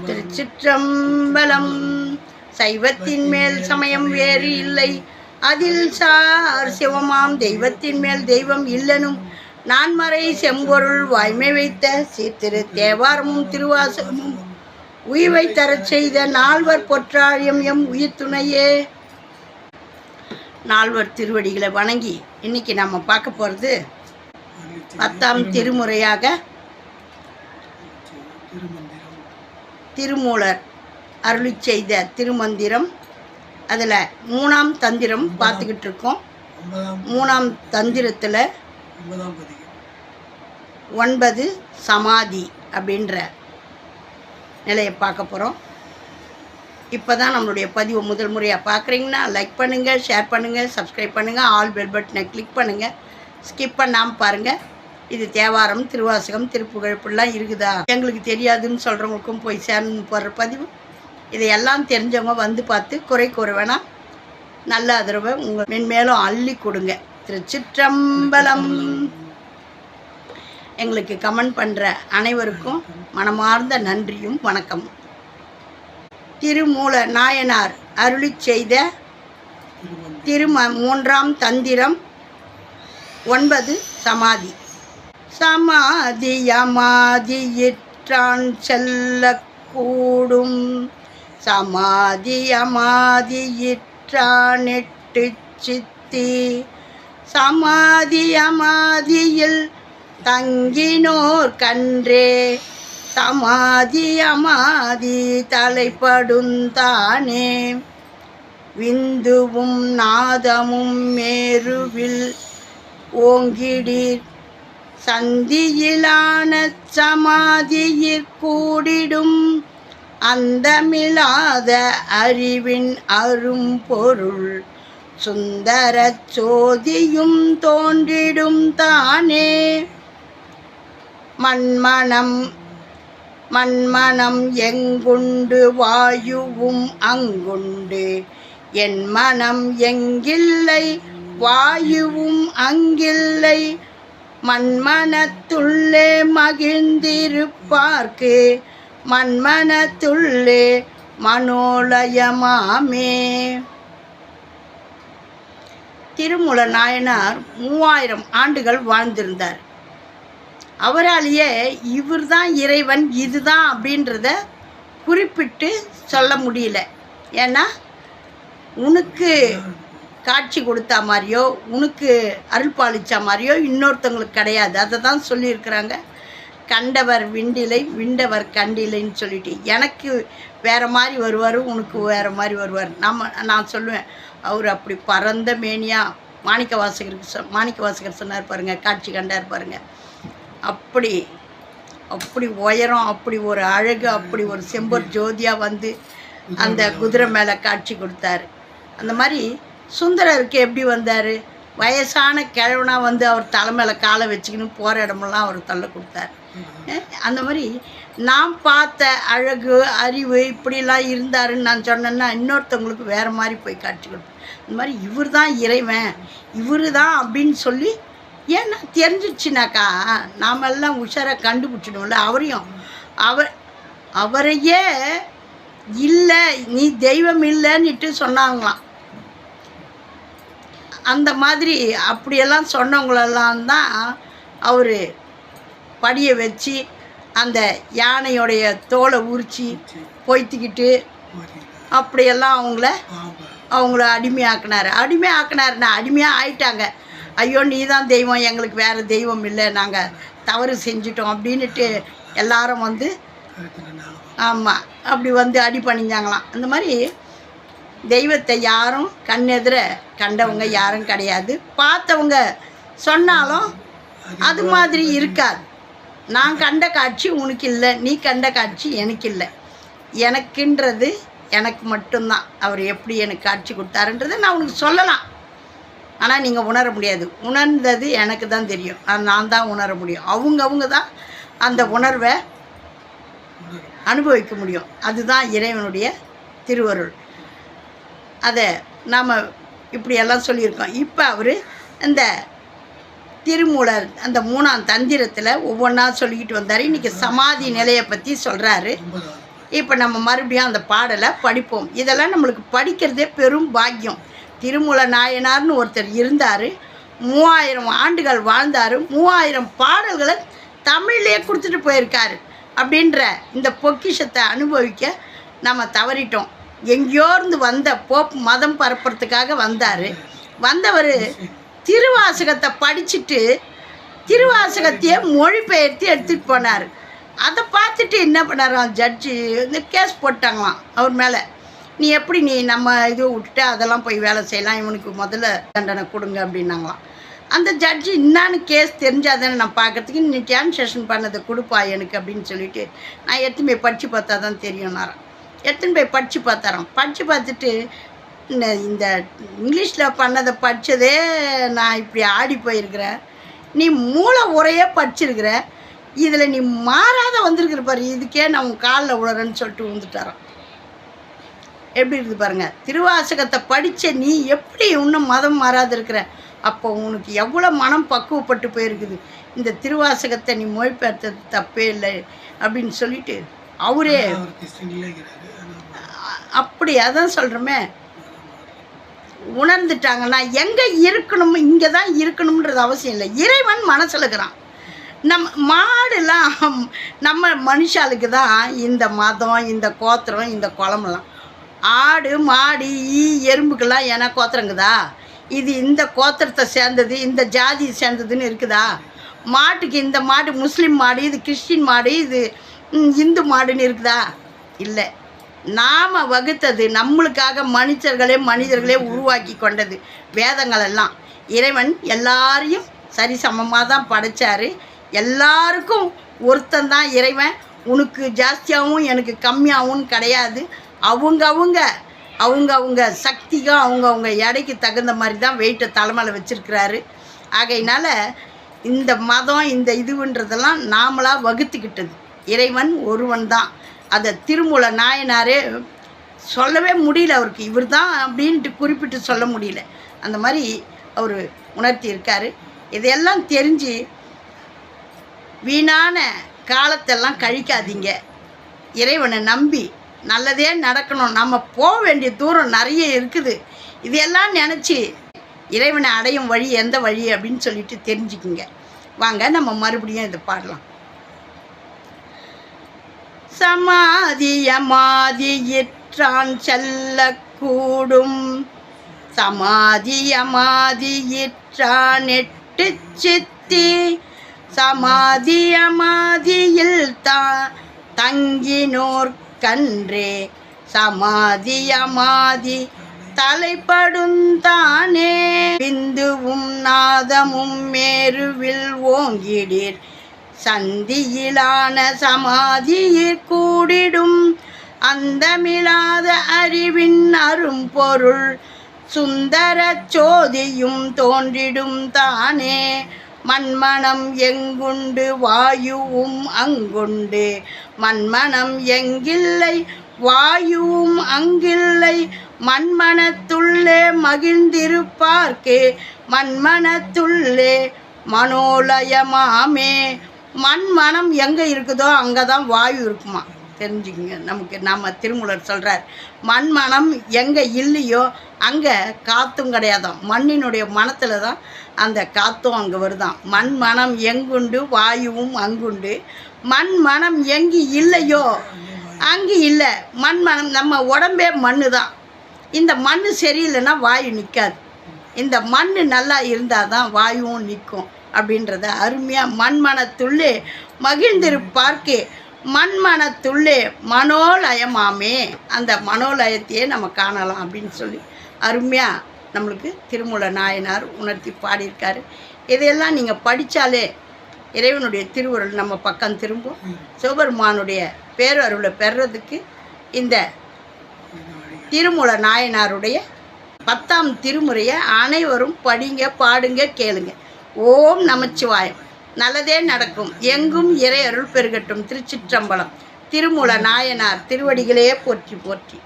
திருச்சிற்றம்பலம். சைவத்தின் மேல் சமயம் வேறு இல்லை, அதில் சார் சிவமாம் தெய்வத்தின் மேல் தெய்வம் இல்லனும் நான்மறை செம்பொருள் வாய்மை வைத்த சீர்திரு தேவாரமும் திருவாசகமும் உய்வை தரச் செய்த நால்வர் பொற்றாழியம் எம் உயிர் துணையே. நால்வர் திருவடிகளை வணங்கி இன்னைக்கு நம்ம பார்க்க போகிறது 10ஆம் திருமுறையாக திருமூலர் அருளி செய்த திருமந்திரம். அதில் 3ஆம் தந்திரம் பார்த்துக்கிட்டு இருக்கோம். 3ஆம் தந்திரத்தில் 9 சமாதி அப்படின்ற நிலையை பார்க்க போகிறோம். இப்போ தான் நம்மளுடைய பதிவு முதல் முறையாக பார்க்குறீங்கன்னா லைக் பண்ணுங்கள், ஷேர் பண்ணுங்கள், சப்ஸ்கிரைப் பண்ணுங்கள், ஆல் பெல் பட்டனை கிளிக் பண்ணுங்கள், ஸ்கிப் பண்ணாமல் பாருங்கள். இது தேவாரம், திருவாசகம், திருப்புகழ் இப்படிலாம் இருக்குதா எங்களுக்கு தெரியாதுன்னு சொல்கிறவங்களுக்கும் போய் சேர்ந்து போடுற பதிவு. இதையெல்லாம் தெரிஞ்சவங்க வந்து பார்த்து குறை கூற வேணாம், நல்ல ஆதரவை உங்கள் மென்மேலும் அள்ளி கொடுங்க. திருச்சிற்றம்பலம். எங்களுக்கு கமெண்ட் பண்ணுற அனைவருக்கும் மனமார்ந்த நன்றியும் வணக்கம். திருமூல நாயனார் அருளி செய்த 3ஆம் தந்திரம் 9 சமாதி. சமாதியமாதியிற்றான் செல்லக்கூடும், சமாதியமாதியிற்றான் 8 சித்தி, சமாதியமாதியில் தங்கினோர் கன்றே, சமாதி அமாதி தலைப்படுந்தானே, விந்துவும் நாதமும் மேருவில் ஓங்கிடீர், சந்தியிலான சமாதியிற் கூடிடும், அந்தமில்லாத அறிவின் அரும்பொருள் சுந்தரச் சோதியும் தோன்றிடும் தானே. மண்மனம் எங்குண்டு வாயுவும் அங்குண்டு, என் மனம் எங்கில்லை வாயுவும் அங்கில்லை, மண்மனத்துள்ளே மகிழ்ந்திருப்பார்க்கு மண்மனத்துள்ளே மனோலயமாமே. திருமூல நாயனார் 3000 ஆண்டுகள் வாழ்ந்திருந்தார். அவராலேயே இவர் தான் இறைவன், இதுதான் அப்படின்றத குறிப்பிட்டு சொல்ல முடியல. ஏன்னா உனக்கு காட்சி கொடுத்தா மாதிரியோ உனக்கு அருள் பாலிச்சா மாதிரியோ இன்னொருத்தவங்களுக்கு கிடையாது. அதை தான் சொல்லியிருக்கிறாங்க. கண்டவர் விண்டிலை விண்டவர் கண்டிலைன்னு சொல்லிட்டு, எனக்கு வேறு மாதிரி வருவார், உனக்கு வேறு மாதிரி வருவார். நான் சொல்லுவேன், அவர் அப்படி பரந்த மேனியாக மாணிக்கவாசகர் சொன்னார் பாருங்க, காட்சி கண்டார் பாருங்க. அப்படி உயரம், அப்படி ஒரு அழகு, அப்படி ஒரு செம்பொர் ஜோதியாக வந்து அந்த குதிரை மேலே காட்சி கொடுத்தாரு. அந்த மாதிரி சுந்தரருக்கு எப்படி வந்தார்? வயசான கிழவனா வந்து அவர் தலை மேலே காலை வச்சுக்கின்னு போகிற இடமெல்லாம் அவர் தள்ள கொடுத்தார். அந்த மாதிரி நான் பார்த்த அழகு, அறிவு இப்படிலாம் இருந்தாருன்னு நான் சொன்னேன்னா இன்னொருத்தவங்களுக்கு வேறு மாதிரி போய் காட்சி கொடுப்பேன். இந்த மாதிரி இவர் தான் இறைவன், இவர் தான் அப்படின்னு சொல்லி ஏன்னா தெரிஞ்சிடுச்சுனாக்கா நாமெல்லாம் உஷாராக கண்டுபிடிச்சிடும்ல. அவரையே இல்லை நீ தெய்வம் இல்லைன்னுட்டு சொன்னாங்களாம். அந்த மாதிரி அப்படியெல்லாம் சொன்னவங்களெல்லாம் தான் அவர் படியை வச்சு அந்த யானையோடைய தோலை உரித்து பொய்த்துக்கிட்டு அப்படியெல்லாம் அவங்கள அடிமையாக்குனாருன்னா அடிமையாக ஆயிட்டாங்க. ஐயோ நீ தான் தெய்வம், எங்களுக்கு வேறு தெய்வம் இல்லை, நாங்கள் தவறு செஞ்சிட்டோம் அப்படின்ட்டு எல்லாரும் வந்து ஆமாம் அப்படி வந்து அடி பண்ணிஞ்சாங்களாம். அந்த மாதிரி தெய்வத்தை யாரும் கண்ணெதிர கண்டவங்க யாரும் கிடையாது. பார்த்தவங்க சொன்னாலும் அது மாதிரி இருக்காது. நான் கண்ட காட்சி உனக்கு இல்லை, நீ கண்ட காட்சி எனக்கு இல்லை, எனக்குன்றது எனக்கு மட்டும்தான். அவர் எப்படி எனக்கு காட்சி கொடுத்தாருன்றதை நான் உனக்கு சொல்லலாம், ஆனால் நீங்கள் உணர முடியாது. உணர்ந்தது எனக்கு தான் தெரியும், அது நான் தான் உணர முடியும். அவங்க தான் அந்த உணர்வை அனுபவிக்க முடியும். அதுதான் இறைவனுடைய திருவருள். அதை நாம் இப்படியெல்லாம் சொல்லியிருக்கோம். இப்போ அவர் இந்த திருமூலர் அந்த 3ஆம் தந்திரத்தில் ஒவ்வொன்றா சொல்லிக்கிட்டு வந்தார். இன்றைக்கி சமாதி நிலையை பற்றி சொல்கிறாரு. இப்போ நம்ம மறுபடியும் அந்த பாடலை படிப்போம். இதெல்லாம் நம்மளுக்கு படிக்கிறதே பெரும் பாக்கியம். திருமூல நாயனார்னு ஒருத்தர் இருந்தார். 3000 ஆண்டுகள் வாழ்ந்தார். 3000 பாடல்களை தமிழ்லேயே கொடுத்துட்டு போயிருக்காரு. அப்படின்ற இந்த பொக்கிஷத்தை அனுபவிக்க நம்ம தவறிட்டோம். எங்கேயோருந்து வந்த போப் மதம் பரப்புறதுக்காக வந்தார். வந்தவர் திருவாசகத்தை படிச்சுட்டு திருவாசகத்தையே மொழிபெயர்த்து எடுத்துகிட்டு போனார். அதை பார்த்துட்டு என்ன பண்ணாராம் ஜட்ஜி இந்த கேஸ் போட்டாங்களாம் அவர் மேலே. நீ எப்படி நம்ம இது விட்டுட்டு அதெல்லாம் போய் வேலை செய்யலாம், இவனுக்கு முதல்ல தண்டனை கொடுங்க அப்படின்னாங்களாம். அந்த ஜட்ஜி என்னான்னு கேஸ் தெரிஞ்சாதானே நான் பார்க்கறதுக்கு நீ டிரான்ஸ்லேஷன் பண்ணதை கொடுப்பா எனக்கு அப்படின்னு சொல்லிட்டு நான் எடுத்துன்னு போய் படித்து பார்த்தா தான் தெரியும்னாராம். எடுத்துன்னு போய் படித்து பார்த்தாராம். படித்து பார்த்துட்டு இந்த இங்கிலீஷில் பண்ணதை படித்ததே நான் இப்படி ஆடி போயிருக்கிறேன், நீ மூளை உரையே படிச்சிருக்கிற, இதில் நீ மாறாத வந்திருக்கிற பாரு, இதுக்கே நான் உன் காலில் விழுறேன்னு சொல்லிட்டு விழுந்துட்டாரான். எப்படி இருக்குது பாருங்கள். திருவாசகத்தை படித்த நீ எப்படி இன்னும் மதம் மாறாது இருக்கிற, அப்போ உனக்கு எவ்வளோ மனம் பக்குவப்பட்டு போயிருக்குது. இந்த திருவாசகத்தை நீ மொழிபெயர்த்தது தப்பே இல்லை அப்படின்னு சொல்லிட்டு அவரே அப்படி அதான் சொல்கிறோமே உணர்ந்துட்டாங்கன்னா எங்கே இருக்கணும் இங்கே தான் இருக்கணுன்றது அவசியம் இல்லை. இறைவன் மனசில் இருக்கிறான். மாடுலாம் நம்ம மனுஷாளுக்கு தான் இந்த மதம், இந்த கோத்திரம், இந்த குளமெல்லாம். ஆடு மாடு ஈ எறும்புக்கெல்லாம் ஏன்னா கோத்திரங்குதா, இது இந்த கோத்திரத்தை சேர்ந்தது இந்த ஜாதி சேர்ந்ததுன்னு இருக்குதா? மாட்டுக்கு இந்த மாடு முஸ்லீம் மாடு, இது கிறிஸ்டின் மாடு, இது இந்து மாடுன்னு இருக்குதா? இல்லை. நாம் வகுத்தது நம்மளுக்காக மனிதர்களே உருவாக்கி கொண்டது வேதங்கள் எல்லாம். இறைவன் எல்லாரையும் சரிசமமாக தான் படைச்சார். எல்லாருக்கும் ஒருத்தந்தான் இறைவன். உனக்கு ஜாஸ்தியாகவும் எனக்கு கம்மியாகவும் கிடையாது. அவங்கவுங்க சக்திக்கும் அவங்கவுங்க எடைக்கு தகுந்த மாதிரி தான் வெயிட்டை தலைமையில் வச்சுருக்கிறாரு. ஆகையினால இந்த மதம் இந்த இதுன்றதெல்லாம் நாமளாக வகுத்துக்கிட்டது. இறைவன் ஒருவன் தான். அதை திருமூல நாயனாரே சொல்லவே முடியல அவருக்கு. இவர் தான் அப்படின்ட்டு குறிப்பிட்டு சொல்ல முடியல. அந்த மாதிரி அவர் உணர்த்தி இருக்கார். இதையெல்லாம் தெரிஞ்சு வீணான காலத்தெல்லாம் கழிக்காதீங்க. இறைவனை நம்பி நல்லதே நடக்கணும். நம்ம போக வேண்டிய தூரம் நிறைய இருக்குது. இதையெல்லாம் நினச்சி இறைவனை அடையும் வழி எந்த வழி அப்படின்னு சொல்லிட்டு தெரிஞ்சுக்குங்க. வாங்க நம்ம மறுபடியும் இதை பாடலாம். சமாதியமாதியிற்றான் செல்லக்கூடும், சமாதியமாதியிற்றான் எட்டு சித்தி, சமாதியமாதியில் தங்கினோர் கன்றே, சமாதியமாதி தலைப்படுந்தானே. பிந்துவும் நாதமும் மேருவில் ஓங்கிடீர், சந்தியிலான சமாதியிற் கூடிடும், அந்தமிலாத அறிவின் அரும்பொருள் சுந்தர சோதியும் தோன்றிடும் தானே. மண்மனம் எங்குண்டு வாயுவும் அங்குண்டு, மண்மனம் எங்கில்லை வாயுவும் அங்கில்லை, மண்மனத்துள்ளே மகிழ்ந்திருப்பார்க்கே மண்மனத்துள்ளே மனோலயமாமே. மண்மனம் எங்கே இருக்குதோ அங்கே தான் வாயு இருக்குமா தெரிஞ்சுக்கங்க. நம்ம திருமூலர் சொல்கிறார், மண்மனம் எங்கே இல்லையோ அங்கே காற்றும் கிடையாதான். மண்ணினுடைய மனத்தில் தான் அந்த காற்றும் அங்கே வருதான். மண்மனம் எங்குண்டு வாயுவும் அங்குண்டு, மண்மனம் எங்கு இல்லையோ அங்கே இல்லை. மண்மனம் நம்ம உடம்பே மண்ணு தான். இந்த மண் சரியில்லைன்னா வாயு நிற்காது. இந்த மண் நல்லா இருந்தால் தான் வாயுவும் நிற்கும் அப்படின்றத அருமையாக மண்மனத்துள்ளே மகிழ்ந்திருப்பார்க்கே மண்மனத்துள்ளே மனோலயமாமே. அந்த மனோலயத்தையே நம்ம காணலாம் அப்படின்னு சொல்லி அருமையாக நம்மளுக்கு திருமூல நாயனார் உணர்த்தி பாடியிருக்காரு. இதையெல்லாம் நீங்கள் படித்தாலே இறைவனுடைய திருவுருள் நம்ம பக்கம் திரும்பும். சிவபெருமானுடைய பேரருளை பெறுறதுக்கு இந்த திருமூல நாயனாருடைய 10ஆம் திருமுறையை அனைவரும் படிங்க, பாடுங்க, கேளுங்க. ஓம் நமச்சிவாயம். நல்லதே நடக்கும். எங்கும் இறை அருள் பெருகட்டும். திருச்சிற்றம்பலம். திருமூல நாயனார் திருவடிகளே போற்றி போற்றி.